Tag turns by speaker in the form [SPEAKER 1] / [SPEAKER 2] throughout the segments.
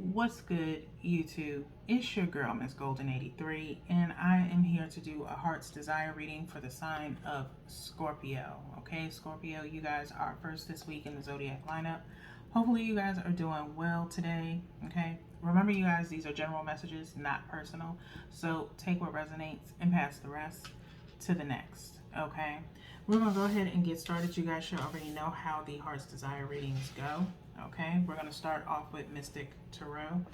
[SPEAKER 1] What's good, YouTube? It's your girl, Miss Golden 83, and I am here to do a Heart's Desire reading for the sign of Scorpio. Okay, Scorpio, you guys are first this week in the zodiac lineup. Hopefully, you guys are doing well today. Okay, remember, you guys, these are general messages, not personal. So take what resonates and pass the rest to the next. Okay, we're gonna go ahead and get started. You guys should already know how the Heart's Desire readings go. Okay, we're going to start off with Mystic Tarot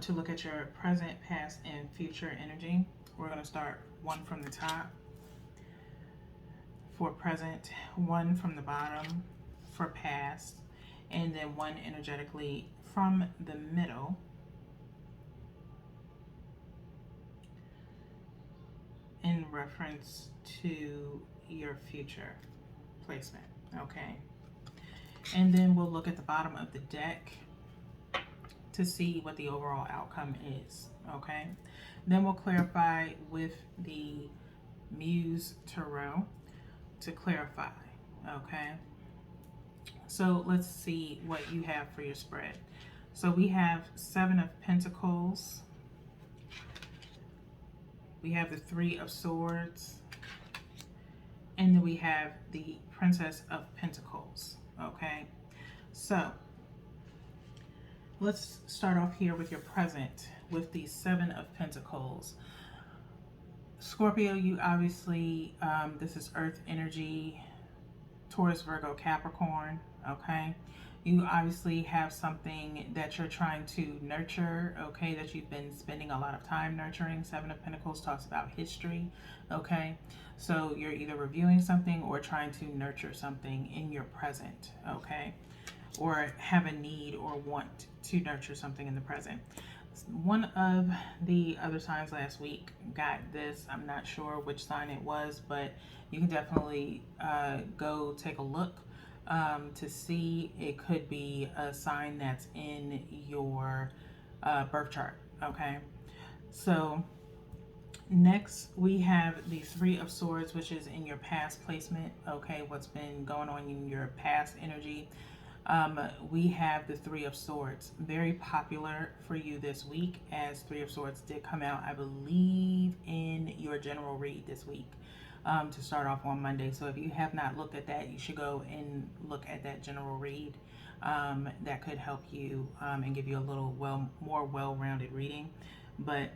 [SPEAKER 1] to look at your present, past, and future energy. We're going to start one from the top for present, one from the bottom for past, and then one energetically from the middle in reference to your future placement. Okay. And then we'll look at the bottom of the deck to see what the overall outcome is. Okay. Then we'll clarify with the Muse Tarot to clarify. Okay. So let's see what you have for your spread. So we have Seven of Pentacles. We have the Three of Swords. And then we have the Princess of Pentacles. Okay, so let's start off here with your present with the Seven of Pentacles. Scorpio, you obviously, this is Earth energy, Taurus, Virgo, Capricorn. Okay, you obviously have something that you're trying to nurture. Okay, that you've been spending a lot of time nurturing. Seven of Pentacles talks about history. Okay, so you're either reviewing something or trying to nurture something in your present. Okay, or have a need or want to nurture something in the present. One of the other signs last week got this. I'm not sure which sign it was, but you can definitely go take a look to see. It could be a sign that's in your birth chart. Okay, so next we have the Three of Swords, which is in your past placement. Okay, what's been going on in your past energy. We have the Three of Swords, very popular for you this week, as Three of Swords did come out, I believe, in your general read this week to start off on Monday. So if you have not looked at that, you should go and look at that general read. That could help you and give you a little more well-rounded reading. But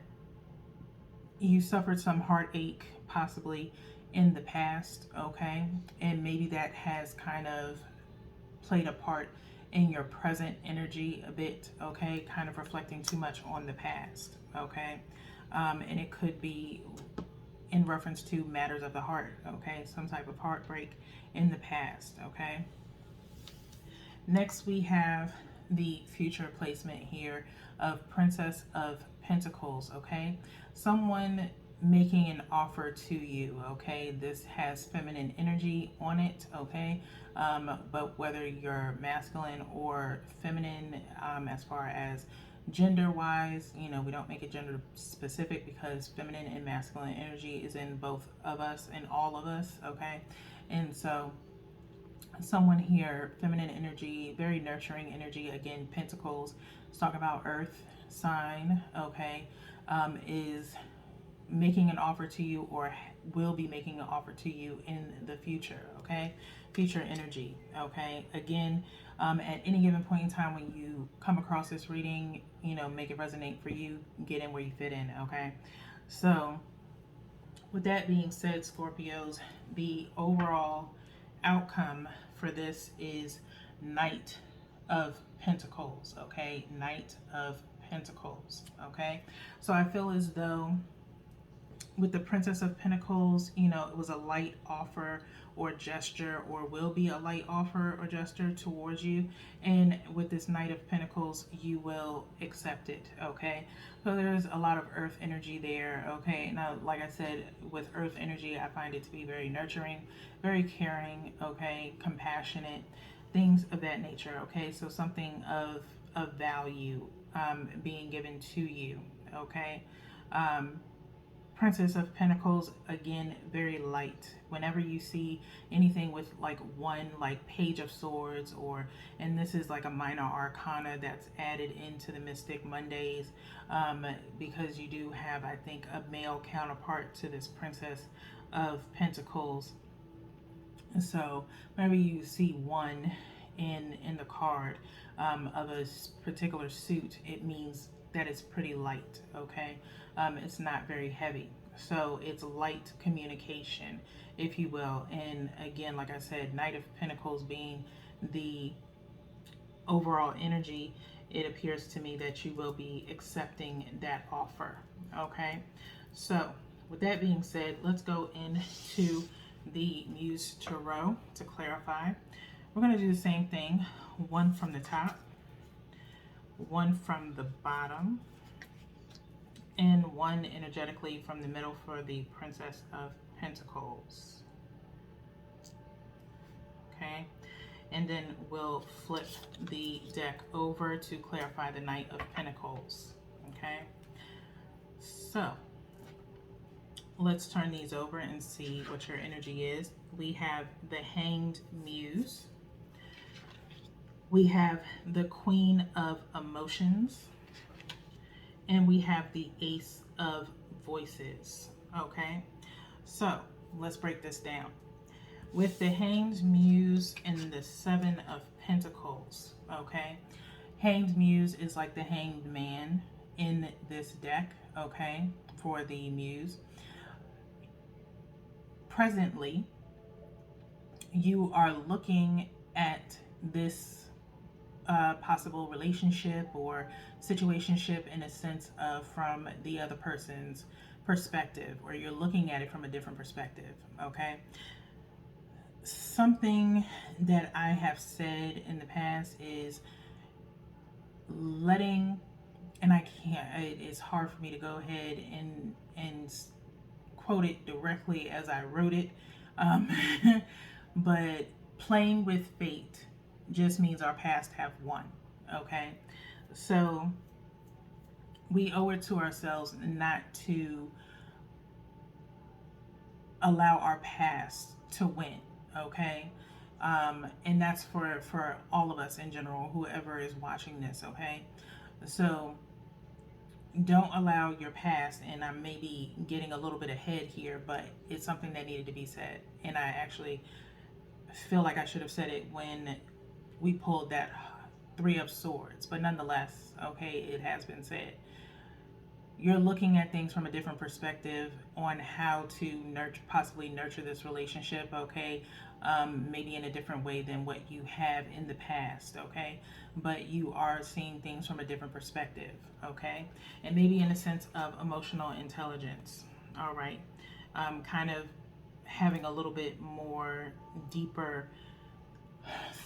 [SPEAKER 1] you suffered some heartache possibly in the past, okay, and maybe that has kind of played a part in your present energy a bit, okay, kind of reflecting too much on the past, okay, and it could be in reference to matters of the heart, okay, some type of heartbreak in the past, okay. Next we have the future placement here of Princess of Pentacles, okay, someone making an offer to you, okay. This has feminine energy on it, okay, but whether you're masculine or feminine, as far as gender wise, you know, we don't make it gender specific because feminine and masculine energy is in both of us and all of us, okay. And so someone here, feminine energy, very nurturing energy, again, Pentacles, let's talk about earth sign, okay, is making an offer to you or will be making an offer to you in the future, okay, future energy, okay. Again, at any given point in time when you come across this reading, you know, make it resonate for you, get in where you fit in, okay. So with that being said, Scorpios, the overall outcome for this is Knight of Pentacles, okay, Knight of Pentacles, okay. So I feel as though with the Princess of Pentacles, you know, it was a light offer or gesture, or will be a light offer or gesture towards you. And with this Knight of Pentacles, you will accept it, okay? So there's a lot of earth energy there, okay? Now, like I said, with earth energy, I find it to be very nurturing, very caring, okay? Compassionate, things of that nature, okay? So something of value being given to you, okay? Princess of Pentacles, again, very light. Whenever you see anything with like one, like Page of Swords, or, and this is like a minor arcana that's added into the Mystic Mondays, because you do have, I think, a male counterpart to this Princess of Pentacles. So whenever you see one in the card, of a particular suit, it means that it's pretty light. Okay, it's not very heavy, so it's light communication, if you will. And again, like I said, Knight of Pentacles being the overall energy, it appears to me that you will be accepting that offer. Okay, so with that being said, let's go into the Muse Tarot to clarify. We're going to do the same thing, one from the top, one from the bottom, and one energetically from the middle for the Princess of Pentacles. Okay, and then we'll flip the deck over to clarify the Knight of Pentacles. Okay, so let's turn these over and see what your energy is. We have the Hanged Muse. We have the Queen of Emotions. And we have the Ace of Voices. Okay, so let's break this down. With the Hanged Muse and the Seven of Pentacles, okay? Hanged Muse is like the Hanged Man in this deck, okay, for the Muse. Presently, you are looking at this possible relationship or situationship in a sense of from the other person's perspective, or you're looking at it from a different perspective. Okay, something that I have said in the past is letting, and I can't, it's hard for me to go ahead and quote it directly as I wrote it, but playing with fate just means our past have won. Okay, so we owe it to ourselves not to allow our past to win. Okay, and that's for all of us in general, whoever is watching this. Okay, so don't allow your past, and I may be getting a little bit ahead here, but it's something that needed to be said, and I actually feel like I should have said it when we pulled that Three of Swords, but nonetheless, okay, it has been said. You're looking at things from a different perspective on how to possibly nurture this relationship, okay? Maybe in a different way than what you have in the past, okay? But you are seeing things from a different perspective, okay? And maybe in a sense of emotional intelligence, all right? Kind of having a little bit more deeper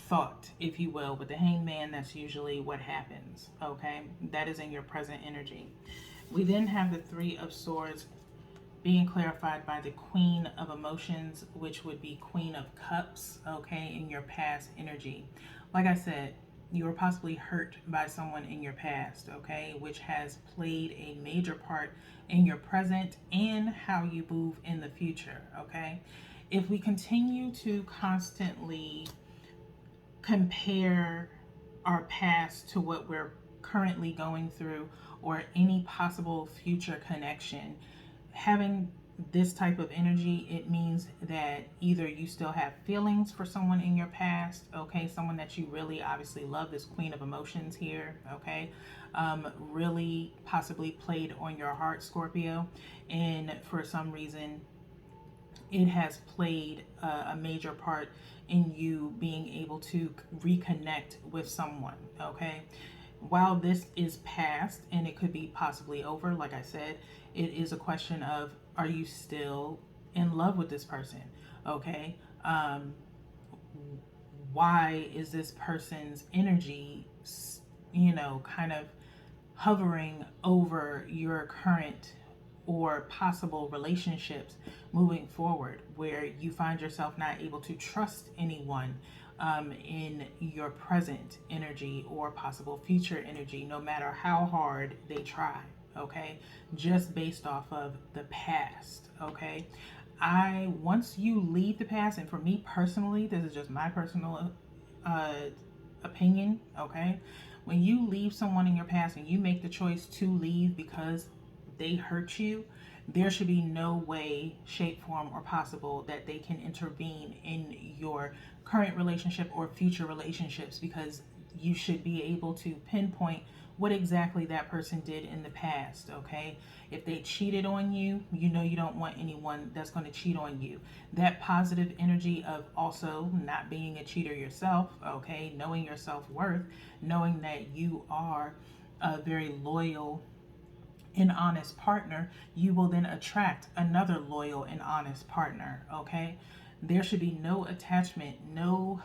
[SPEAKER 1] thought, if you will. With the Hanged Man, that's usually what happens, okay? That is in your present energy. We then have the Three of Swords being clarified by the Queen of Emotions, which would be Queen of Cups, okay, in your past energy. Like I said, you were possibly hurt by someone in your past, okay, which has played a major part in your present and how you move in the future, okay? If we continue to constantly compare our past to what we're currently going through or any possible future connection, having this type of energy, it means that either you still have feelings for someone in your past, okay, someone that you really obviously love, this Queen of Emotions here, okay, really possibly played on your heart, Scorpio, and for some reason it has played a major part in you being able to reconnect with someone, okay? While this is past and it could be possibly over, like I said, it is a question of, are you still in love with this person, okay? Why is this person's energy, kind of hovering over your current or possible relationships moving forward, where you find yourself not able to trust anyone in your present energy or possible future energy, no matter how hard they try, okay? Just based off of the past, okay? Once you leave the past, and for me personally, this is just my personal uh, opinion, okay? When you leave someone in your past and you make the choice to leave because they hurt you, there should be no way, shape, form, or possible that they can intervene in your current relationship or future relationships, because you should be able to pinpoint what exactly that person did in the past, okay? If they cheated on you, you know you don't want anyone that's going to cheat on you. That positive energy of also not being a cheater yourself, okay? Knowing your self-worth, knowing that you are a very loyal and honest partner, you will then attract another loyal and honest partner, okay? There should be no attachment, no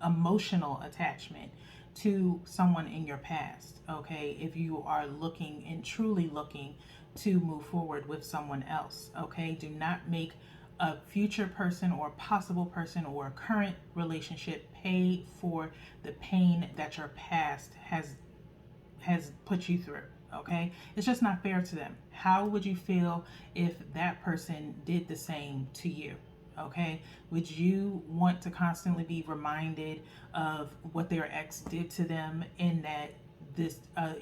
[SPEAKER 1] emotional attachment to someone in your past, okay? If you are looking and truly looking to move forward with someone else, okay? Do not make a future person or possible person or a current relationship pay for the pain that your past has put you through, okay? It's just not fair to them. How would you feel if that person did the same to you? Okay, would you want to constantly be reminded of what their ex did to them, and that this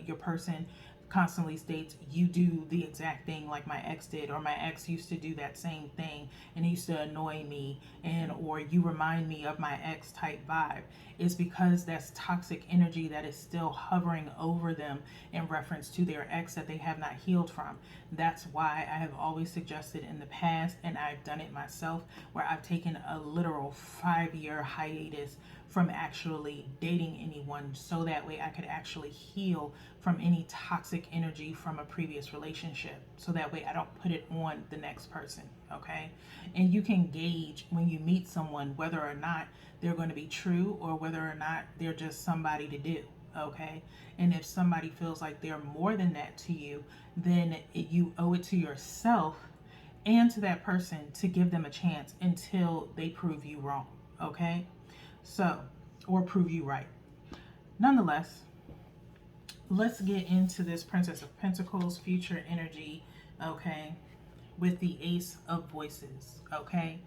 [SPEAKER 1] your person constantly states, you do the exact thing like my ex did, or my ex used to do that same thing and it used to annoy me, and or you remind me of my ex type vibe? Is because that's toxic energy that is still hovering over them in reference to their ex that they have not healed from. That's why I have always suggested in the past, and I've done it myself, where I've taken a literal 5-year hiatus from actually dating anyone, so that way I could actually heal from any toxic energy from a previous relationship, so that way I don't put it on the next person, okay? And you can gauge when you meet someone whether or not they're going to be true or whether or not they're just somebody to do, okay? And if somebody feels like they're more than that to you, then you owe it to yourself and to that person to give them a chance until they prove you wrong, okay? So, or prove you right. Nonetheless, let's get into this Princess of Pentacles future energy, okay, with the Ace of Voices, okay?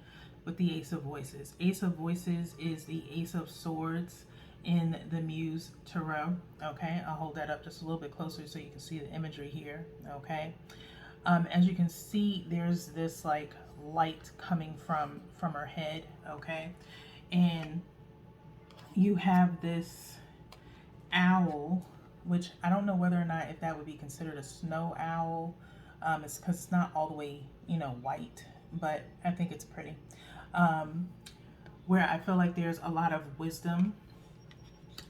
[SPEAKER 1] With the Ace of Voices. Ace of Voices is the Ace of Swords in the Muse Tarot, okay? I'll hold that up just a little bit closer so you can see the imagery here, okay? As you can see, there's this like light coming from her head, okay? And you have this owl, which I don't know whether or not if that would be considered a snow owl. It's because it's not all the way, white, but I think it's pretty. Where I feel like there's a lot of wisdom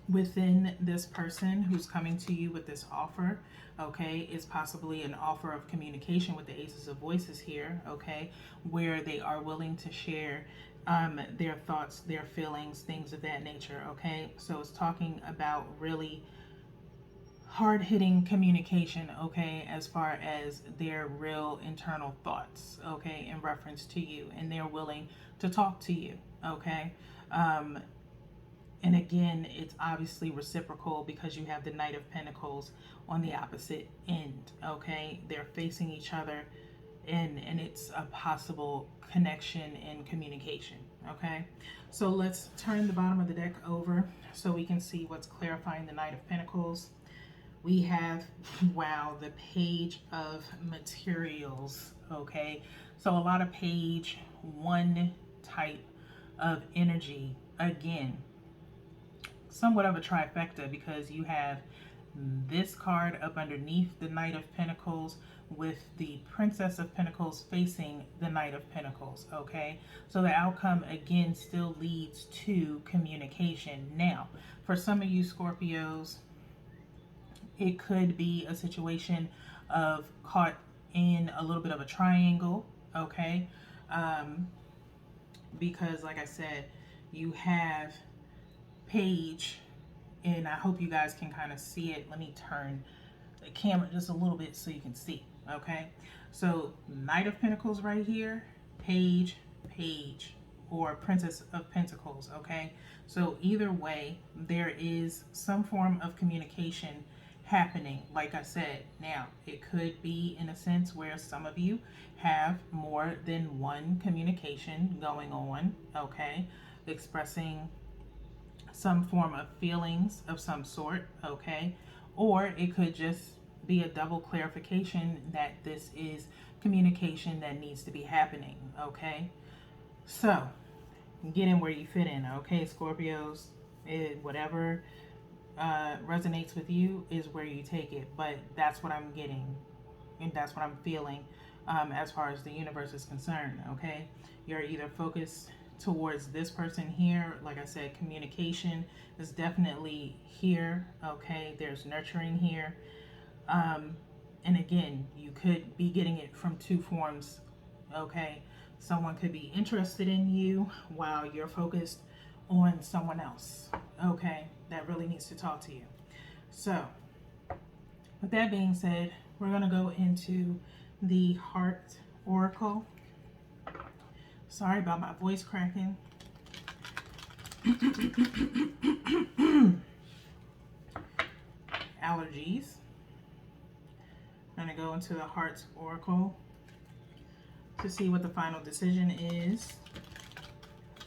[SPEAKER 1] within this person who's coming to you with this offer, okay? Is possibly an offer of communication with the Aces of Voices here, okay? Where they are willing to share their thoughts, their feelings, things of that nature, okay? So it's talking about really hard-hitting communication, okay, as far as their real internal thoughts, okay, in reference to you, and they're willing to talk to you, okay? And again, it's obviously reciprocal because you have the Knight of Pentacles on the opposite end, okay? They're facing each other, and it's a possible connection and communication, okay? So let's turn the bottom of the deck over so we can see what's clarifying the Knight of Pentacles. We have, wow, the Page of Materials, okay? So a lot of page one type of energy. Again, somewhat of a trifecta, because you have this card up underneath the Knight of Pentacles with the Princess of Pentacles facing the Knight of Pentacles, okay? So the outcome, again, still leads to communication. Now, for some of you Scorpios, it could be a situation of caught in a little bit of a triangle, okay? Because, like I said, you have Page, and I hope you guys can kind of see it. Let me turn the camera just a little bit so you can see, okay? So, Knight of Pentacles right here, Page, or Princess of Pentacles, okay? So either way, there is some form of communication happening. Like I said, now it could be in a sense where some of you have more than one communication going on, okay, expressing some form of feelings of some sort, okay, or it could just be a double clarification that this is communication that needs to be happening, okay. So get in where you fit in, okay, Scorpios. Whatever resonates with you is where you take it, but that's what I'm getting and that's what I'm feeling as far as the universe is concerned, okay. You're either focused towards this person here. Like I said, communication is definitely here, okay. There's nurturing here, and again, you could be getting it from two forms, okay. Someone could be interested in you while you're focused on someone else, okay, that really needs to talk to you. So with that being said, we're going to go into the heart oracle. Sorry about my voice cracking. Allergies. I'm going to go into the heart oracle to see what the final decision is,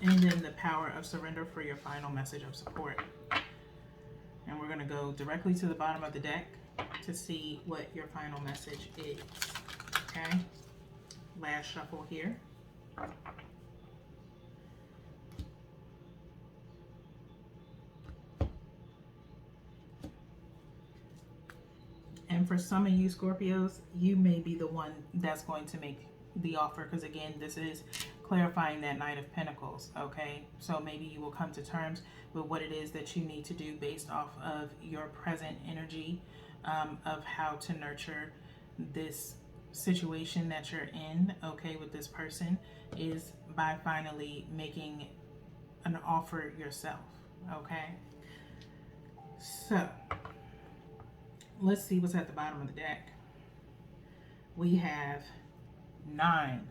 [SPEAKER 1] and then the power of surrender for your final message of support. And we're going to go directly to the bottom of the deck to see what your final message is. Okay? Last shuffle here. And for some of you Scorpios, you may be the one that's going to make the offer, because again, this is clarifying that Knight of Pentacles, okay? So maybe you will come to terms with what it is that you need to do based off of your present energy, of how to nurture this situation that you're in, okay, with this person, is by finally making an offer yourself, okay? So let's see what's at the bottom of the deck. We have 9,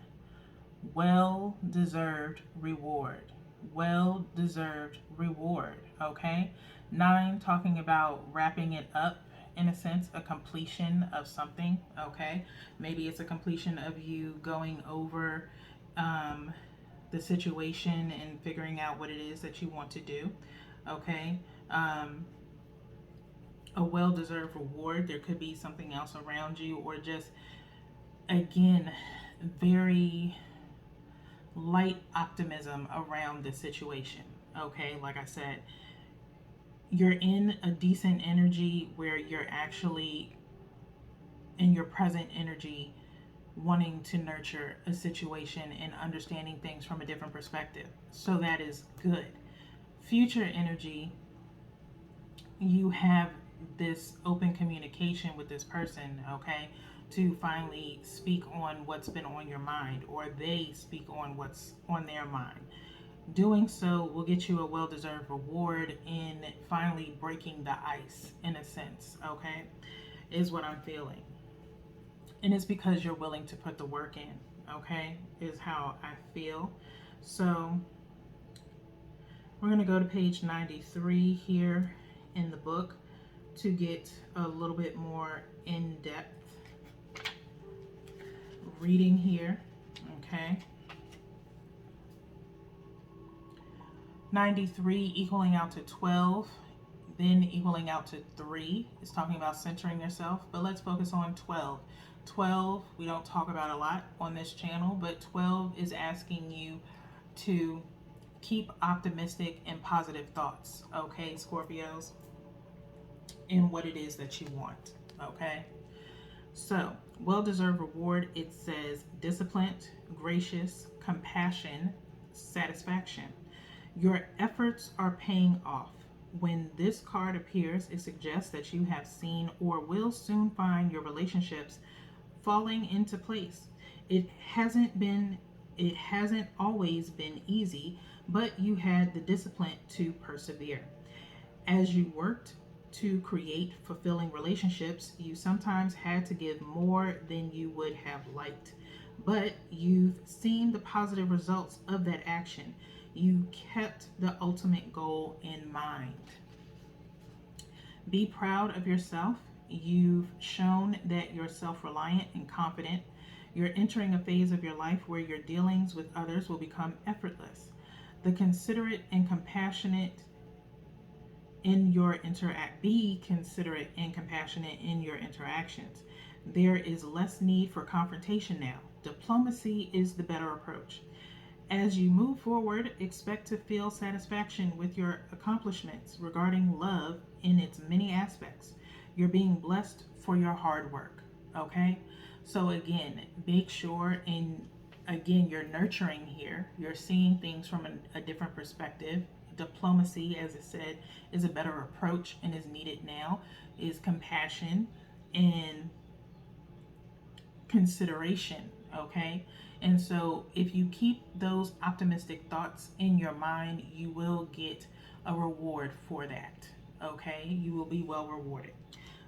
[SPEAKER 1] well-deserved reward. Well-deserved reward, okay? 9 talking about wrapping it up, in a sense, a completion of something, okay? Maybe it's a completion of you going over the situation and figuring out what it is that you want to do, okay? A well-deserved reward. There could be something else around you, or just, again, very light optimism around the situation, okay? Like I said, you're in a decent energy where you're actually in your present energy wanting to nurture a situation and understanding things from a different perspective. So that is good. Future energy, you have this open communication with this person, okay, to finally speak on what's been on your mind, or they speak on what's on their mind. Doing so will get you a well-deserved reward in finally breaking the ice, in a sense, okay, is what I'm feeling. And it's because you're willing to put the work in, okay, is how I feel. So we're going to go to page 93 here in the book to get a little bit more in-depth reading here, okay. 93 equaling out to 12, then equaling out to 3 is talking about centering yourself, but let's focus on 12. 12 we don't talk about a lot on this channel, but 12 is asking you to keep optimistic and positive thoughts, okay, Scorpios, in what it is that you want, okay. So well-deserved reward, it says disciplined, gracious, compassion, satisfaction. Your efforts are paying off. When this card appears, it suggests that you have seen or will soon find your relationships falling into place. It hasn't always been easy, but you had the discipline to persevere. As you worked to create fulfilling relationships, you sometimes had to give more than you would have liked, but you've seen the positive results of that action. You kept the ultimate goal in mind. Be proud of yourself You've shown that you're self-reliant and confident. You're entering a phase of your life where your dealings with others will become effortless. The considerate and compassionate in your interact Be considerate and compassionate in your interactions. There is less need for confrontation now. Diplomacy is the better approach. As you move forward, expect to feel satisfaction with your accomplishments regarding love in its many aspects. You're being blessed for your hard work. Okay? So, again, make sure, and again, you're nurturing here. You're seeing things from a different perspective. Diplomacy, as it said, is a better approach and is needed now, is compassion and consideration. Okay? And so, if you keep those optimistic thoughts in your mind, you will get a reward for that. Okay? You will be well rewarded.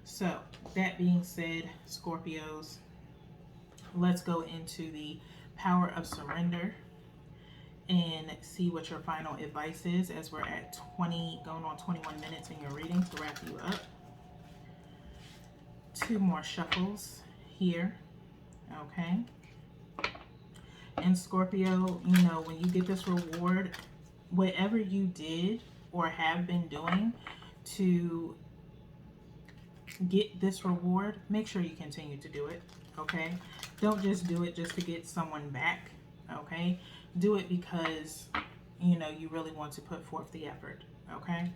[SPEAKER 1] So, that being said, Scorpios, let's go into the power of surrender and see what your final advice is as we're at 20, going on 21 minutes in your reading to wrap you up. Two more shuffles here. Okay. And Scorpio, you know, when you get this reward, whatever you did or have been doing to get this reward, make sure you continue to do it. Okay. Don't just do it just to get someone back. Okay. Do it because, you know, you really want to put forth the effort. Okay.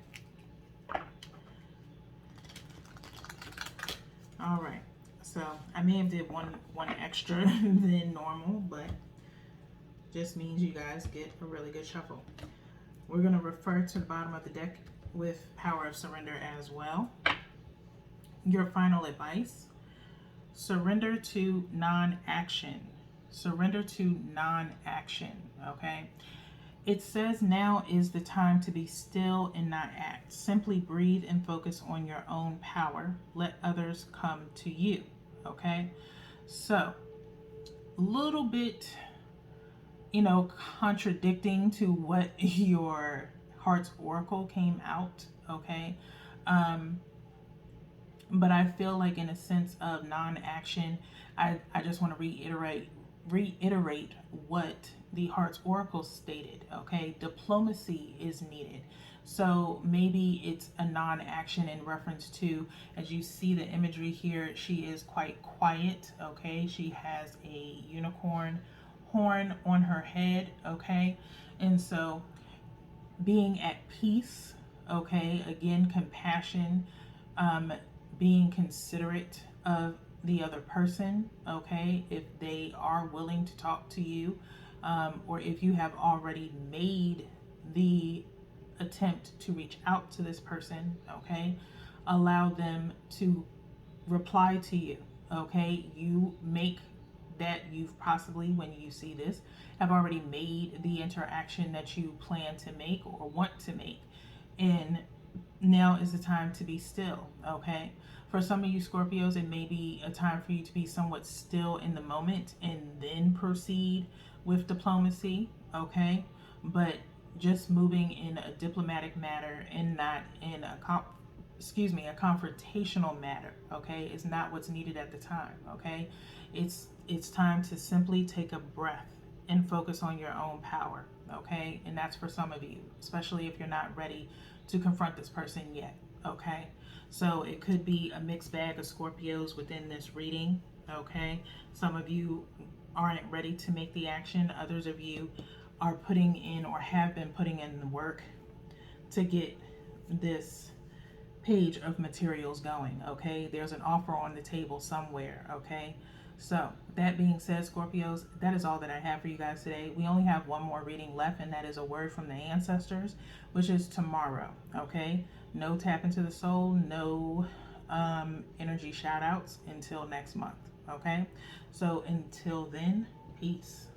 [SPEAKER 1] All right. So I may have did one extra than normal, but just means you guys get a really good shuffle. We're going to refer to the bottom of the deck with power of surrender as well. Your final advice: surrender to non-action. Surrender to non-action. Okay. It says now is the time to be still and not act. Simply breathe and focus on your own power. Let others come to you. Okay. So, a little bit, you know, contradicting to what your heart's oracle came out. Okay. But I feel like in a sense of non-action, I just want to reiterate what the Heart's Oracle stated. Okay, diplomacy is needed. So maybe it's a non-action in reference to, as you see the imagery here, she is quite quiet. Okay, she has a unicorn horn on her head. Okay, and so being at peace. Okay, again, compassion, being considerate of the other person. Okay, if they are willing to talk to you, or if you have already made the attempt to reach out to this person, okay, allow them to reply to you. Okay, you make that you've possibly, when you see this, have already made the interaction that you plan to make or want to make, and now is the time to be still. Okay, for some of you Scorpios, it may be a time for you to be somewhat still in the moment and then proceed with diplomacy. Okay, but just moving in a diplomatic manner and not in a confrontational matter. Okay, is not what's needed at the time. Okay, it's time to simply take a breath and focus on your own power. Okay, and that's for some of you, especially if you're not ready to confront this person yet. Okay, so it could be a mixed bag of Scorpios within this reading. Okay, some of you aren't ready to make the action. Others of you are putting in or have been putting in the work to get this page of materials going. Okay, there's an offer on the table somewhere. Okay, so that being said, Scorpios, that is all that I have for you guys today. We only have one more reading left, and that is a word from the ancestors, which is tomorrow. Okay, no tap into the soul, no energy shout outs until next month. Okay, so until then, peace.